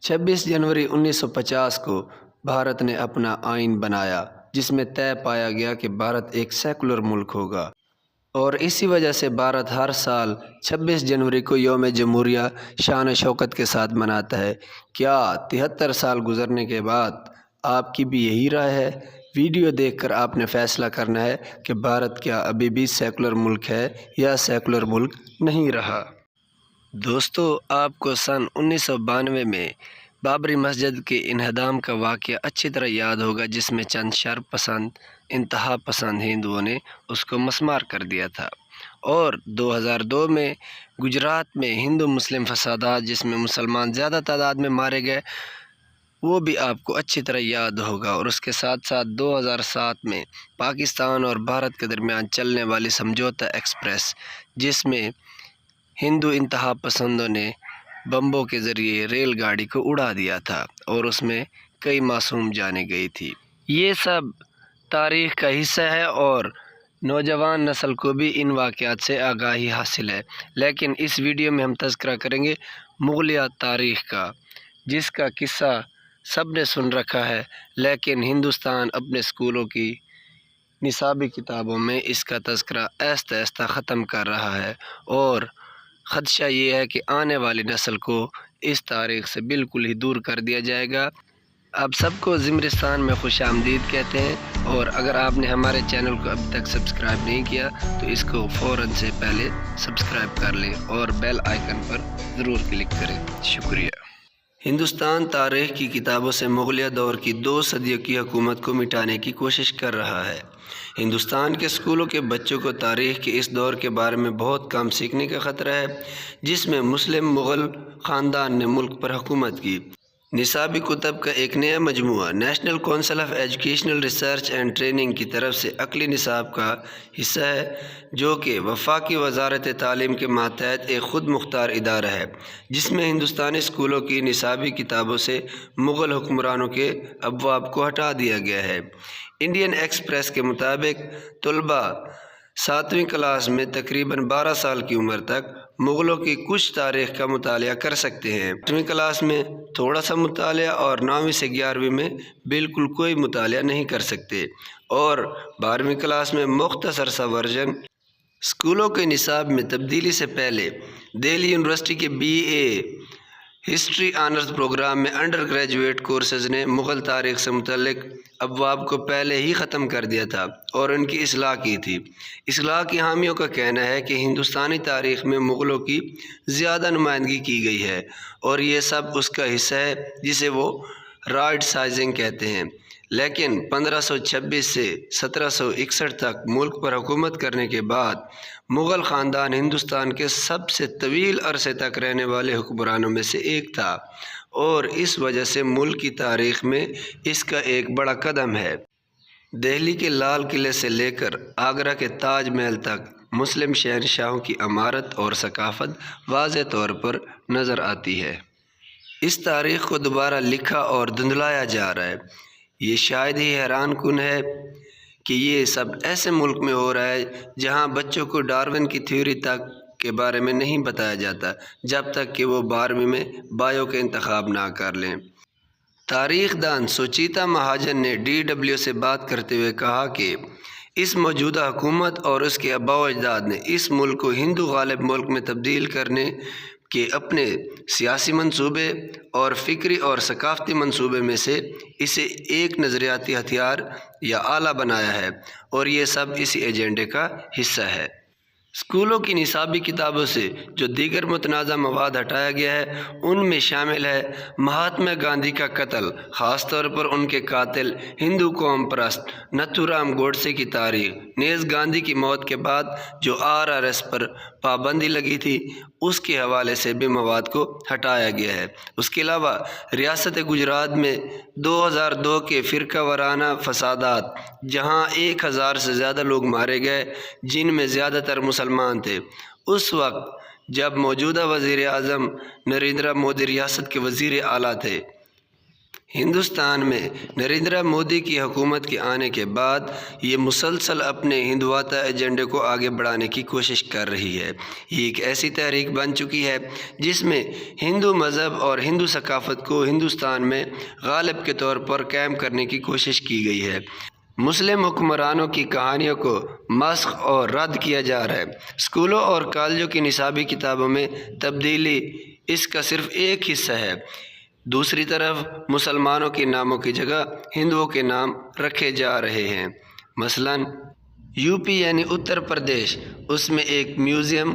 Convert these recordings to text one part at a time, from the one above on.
26 जनवरी 1950 को भारत ने अपना आइन बनाया, जिसमें तय पाया गया कि भारत एक सेकुलर मुल्क होगा, और इसी वजह से भारत हर साल 26 जनवरी को यौम जमहूरिया शान शौकत के साथ मनाता है। क्या 73 साल गुजरने के बाद आपकी भी यही राय है? वीडियो देखकर आपने फैसला करना है कि भारत क्या अभी भी सेकुलर मुल्क है या सेकुलर मुल्क नहीं रहा। दोस्तों, आपको सन 1992 में बाबरी मस्जिद के इन्हदाम का वाक़या अच्छी तरह याद होगा, जिसमें चंद शरपसंद इंतहा पसंद हिंदुओं ने उसको मस्मार कर दिया था। और 2002 में गुजरात में हिंदू मुस्लिम फसादात, जिसमें मुसलमान ज़्यादा तादाद में मारे गए, वो भी आपको अच्छी तरह याद होगा। और उसके साथ साथ 2007 में पाकिस्तान और भारत के दरमियान चलने वाली समझौता एक्सप्रेस, जिसमें हिंदू इंतहा पसंदों ने बम्बों के ज़रिए रेलगाड़ी को उड़ा दिया था और उसमें कई मासूम जानें गई थी। ये सब तारीख़ का हिस्सा है और नौजवान नस्ल को भी इन वाक़यात से आगाही हासिल है। लेकिन इस वीडियो में हम तज़किरा करेंगे मुग़लिया तारीख़ का, जिसका किस्सा सब ने सुन रखा है, लेकिन हिंदुस्तान अपने स्कूलों की निसाबी किताबों में इसका तज़किरा आहिस्ता आहिस्ता ख़त्म कर रहा है। और ख़दशा ये है कि आने वाली नस्ल को इस तारीख़ से बिल्कुल ही दूर कर दिया जाएगा। आप सबको ज़िमरिस्तान में खुश आमदीद कहते हैं। और अगर आपने हमारे चैनल को अभी तक सब्सक्राइब नहीं किया तो इसको फ़ौरन से पहले सब्सक्राइब कर लें और बेल आइकन पर ज़रूर क्लिक करें। शुक्रिया। हिंदुस्तान तारीख़ की किताबों से मुग़लिया दौर की 2 सदियों की हुकूमत को मिटाने की कोशिश कर रहा है। हिंदुस्तान के स्कूलों के बच्चों को तारीख़ के इस दौर के बारे में बहुत कम सीखने का ख़तरा है, जिसमें मुस्लिम मुग़ल ख़ानदान ने मुल्क पर हुकूमत की। निसाबी कुतब का एक नया मजमूआ national council of educational research and training की तरफ से अक़ली निसाब का हिस्सा है, जो कि वफाकी वज़ारत तालीम के मातहत एक ख़ुद मुख्तार इदारा है, जिसमें हिंदुस्तानी स्कूलों की निसाबी किताबों से मुग़ल हुक्मरानों के अबवाब को हटा दिया गया है। इंडियन एक्सप्रेस के मुताबिक तलबा 7वीं क्लास में तकरीबन 12 साल की उम्र तक मुग़लों की कुछ तारीख़ का मुतालिया कर सकते हैं। 8वीं क्लास में थोड़ा सा मुतालिया और 9वीं से 11वीं में बिल्कुल कोई मुतालिया नहीं कर सकते। और 12वीं क्लास में मुख्तसर सा वर्जन स्कूलों के निसाब में तब्दीली से पहले दिल्ली यूनिवर्सिटी के BA हिस्ट्री ऑनर्स प्रोग्राम में अंडर ग्रेजुएट कोर्सेज़ ने मुग़ल तारीख़ से मुतल्लिक़ अबवाब को पहले ही ख़त्म कर दिया था और उनकी इस्लाह की थी। इस्लाह की हामियों का कहना है कि हिंदुस्तानी तारीख़ में मुग़लों की ज़्यादा नुमाइंदगी की गई है और ये सब उसका हिस्सा है, जिसे वो राइट साइजिंग कहते हैं। लेकिन 1526 से 1761 तक मुल्क पर हुकूमत करने के बाद मुग़ल ख़ानदान हिंदुस्तान के सबसे तवील अरसे तक रहने वाले हुक्मरानों में से एक था और इस वजह से मुल्क की तारीख़ में इसका एक बड़ा कदम है। दिल्ली के लाल किले से लेकर आगरा के ताज महल तक मुस्लिम शहंशाहों की इमारत और सकाफ़त वाज़ेह तौर पर नज़र आती है। इस तारीख़ को दोबारा लिखा और धुंधलाया जा रहा है। ये शायद ही हैरान कुन है कि ये सब ऐसे मुल्क में हो रहा है जहाँ बच्चों को डार्विन की थ्योरी तक के बारे में नहीं बताया जाता, जब तक कि वो 12वीं में बायो के इंतखाब ना कर लें। तारीख़ दान सुचेता महाजन ने DW से बात करते हुए कहा कि इस मौजूदा हुकूमत और उसके आबाओ अजदाद ने इस मुल्क को हिंदू गालिब मुल्क में तब्दील करने के अपने सियासी मंसूबे और फ़िक्री और सकाफ़ती मंसूबे में से इसे एक नज़रियाती हथियार या आला बनाया है और ये सब इसी एजेंडे का हिस्सा है। स्कूलों की निसाबी किताबों से जो दीगर मुतनाज़ा मवाद हटाया गया है, उनमें शामिल है महात्मा गांधी का कत्ल, ख़ास तौर पर उनके कातिल हिंदू कौम परस्त नथुराम गोडसे की तारीख़, नेज़ गांधी की मौत के बाद जो RRS पर पाबंदी लगी थी, उसके हवाले से भी मवाद को हटाया गया है। उसके अलावा रियासत गुजरात में 2002 के फ़िरका वाराना फसादात, जहाँ 1000 से ज़्यादा लोग मारे गए, जिनमें ज़्यादातर मुसलमान थे, उस वक्त जब मौजूदा वज़ीर आज़म नरेंद्र मोदी रियासत के वज़ीर आला थे। ہندوستان میں نریندر مودی کی حکومت کے آنے کے بعد یہ مسلسل اپنے ہندواتہ ایجنڈے کو آگے بڑھانے کی کوشش کر رہی ہے۔ یہ ایک ایسی تحریک بن چکی ہے جس میں ہندو مذہب اور ہندو ثقافت کو ہندوستان میں غالب کے طور پر قائم کرنے کی کوشش کی گئی ہے۔ مسلم حکمرانوں کی کہانیوں کو مسخ اور رد کیا جا رہا ہے۔ اسکولوں اور کالجوں کی نصابی کتابوں میں تبدیلی اس کا صرف ایک حصہ ہے۔ دوسری طرف مسلمانوں کے ناموں کی جگہ ہندوؤں کے نام رکھے جا رہے ہیں۔ مثلاً یو پی یعنی اتر پردیش، اس میں ایک میوزیم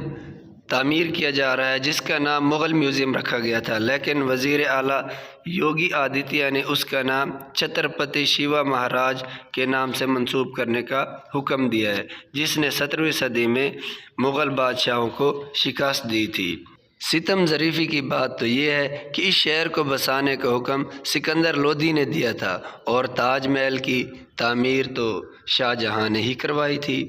تعمیر کیا جا رہا ہے جس کا نام مغل میوزیم رکھا گیا تھا، لیکن وزیر اعلیٰ یوگی آدتیہ نے اس کا نام چھترپتی شیوا مہاراج کے نام سے منسوب کرنے کا حکم دیا ہے، جس نے 17ویں صدی میں مغل بادشاہوں کو شکست دی تھی۔ ستم ظریفی کی بات تو یہ ہے کہ اس شہر کو بسانے کا حکم سکندر لودھی نے دیا تھا اور تاج محل کی تعمیر تو شاہ جہاں نے ہی کروائی تھی۔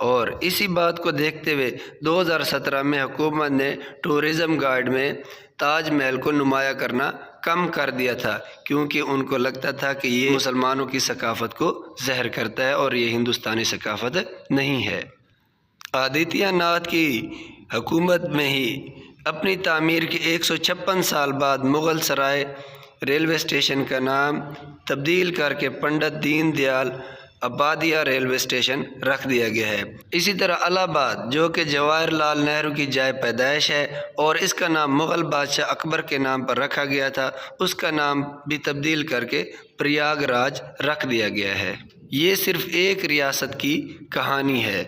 اور اسی بات کو دیکھتے ہوئے 2017 میں حکومت نے ٹورزم گائیڈ میں تاج محل کو نمایاں کرنا کم کر دیا تھا، کیونکہ ان کو لگتا تھا کہ یہ مسلمانوں کی ثقافت کو زہر کرتا ہے اور یہ ہندوستانی ثقافت نہیں ہے۔ آدتیہ ناتھ کی حکومت میں ہی اپنی تعمیر کے 156 سال بعد مغل سرائے ریلوے اسٹیشن کا نام تبدیل کر کے پنڈت دین دیال اپادھیائے ریلوے اسٹیشن رکھ دیا گیا ہے۔ اسی طرح الہ آباد، جو کہ جواہر لال نہرو کی جائے پیدائش ہے اور اس کا نام مغل بادشاہ اکبر کے نام پر رکھا گیا تھا، اس کا نام بھی تبدیل کر کے پریاگ راج رکھ دیا گیا ہے۔ یہ صرف ایک ریاست کی کہانی ہے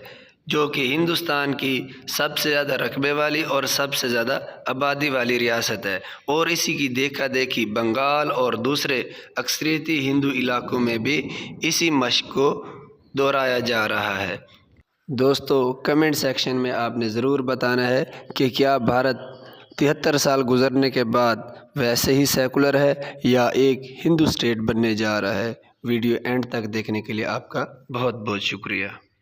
جو کہ ہندوستان کی سب سے زیادہ رقبے والی اور سب سے زیادہ آبادی والی ریاست ہے، اور اسی کی دیکھا دیکھی بنگال اور دوسرے اکثریتی ہندو علاقوں میں بھی اسی مشق کو دہرایا جا رہا ہے۔ دوستو، کمنٹ سیکشن میں آپ نے ضرور بتانا ہے کہ کیا بھارت 73 سال گزرنے کے بعد ویسے ہی سیکولر ہے یا ایک ہندو اسٹیٹ بننے جا رہا ہے۔ ویڈیو اینڈ تک دیکھنے کے لیے آپ کا بہت بہت شکریہ۔